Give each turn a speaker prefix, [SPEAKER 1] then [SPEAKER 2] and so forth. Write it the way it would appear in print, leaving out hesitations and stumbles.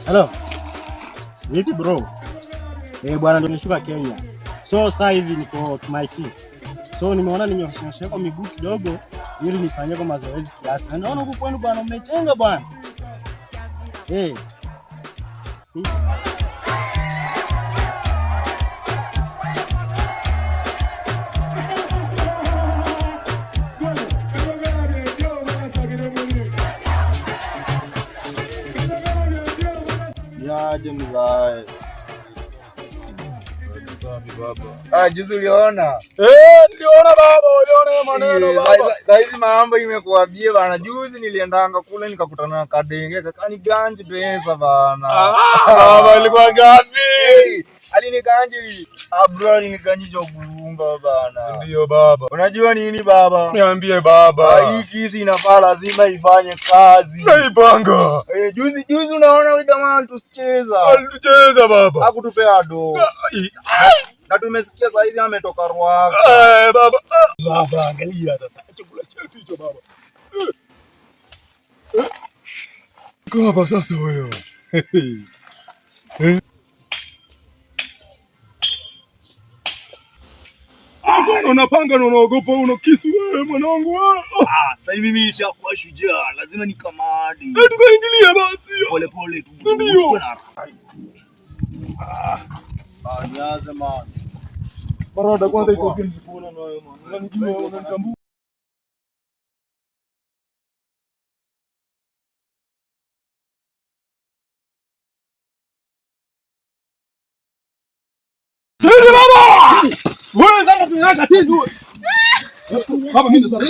[SPEAKER 1] Hello. Vipi bro? Bwana nimeshuka Kenya. So sasa hivi niko Kimaiti. So nimeona ninyoshe kwa miguu kidogo ili nifanye kwa mazoezi kiasi. Na naona huko kwenu bwana umechenga bwana.
[SPEAKER 2] Aje mzae. Juzi uliona?
[SPEAKER 3] Niliona baba, uliona maneno baba.
[SPEAKER 2] Saizi mambo imekuwa bie bana. Juzi niliendanga kule nikakutana na kadenge kakani ganji pesa bana.
[SPEAKER 3] Baba ilikuwa ngapi?
[SPEAKER 2] Aliniganji bro, aliniganji jogurunga bana.
[SPEAKER 3] Ndio baba.
[SPEAKER 2] Unajua nini baba?
[SPEAKER 3] Niambie baba.
[SPEAKER 2] Hii kisi inafaa lazima ifanye kazi.
[SPEAKER 3] Naipanga.
[SPEAKER 2] Juzi unaona wewe jamaa tusicheza.
[SPEAKER 3] Alicheza baba.
[SPEAKER 2] Hakutupea do. Na tumesikia sasa hivi ametoka Ruaka.
[SPEAKER 3] Baba. Baba angalia sasa. Chakula chetu hicho baba. Baba sasa wewe. Unapanga na unaogopa unakisu wewe mwanangu wewe.
[SPEAKER 2] Sasa hivi mimi nishakuwa shujaa, lazima nikamadi.
[SPEAKER 3] Tukaingilia basi.
[SPEAKER 2] Pole pole tu.
[SPEAKER 3] Ndio.
[SPEAKER 2] Niaze man.
[SPEAKER 3] Barada kwanza iko kingi kuona na wewe man. Unanijua unanitambua. Wewe sasa tunaacha tizu. Baba mimi ndo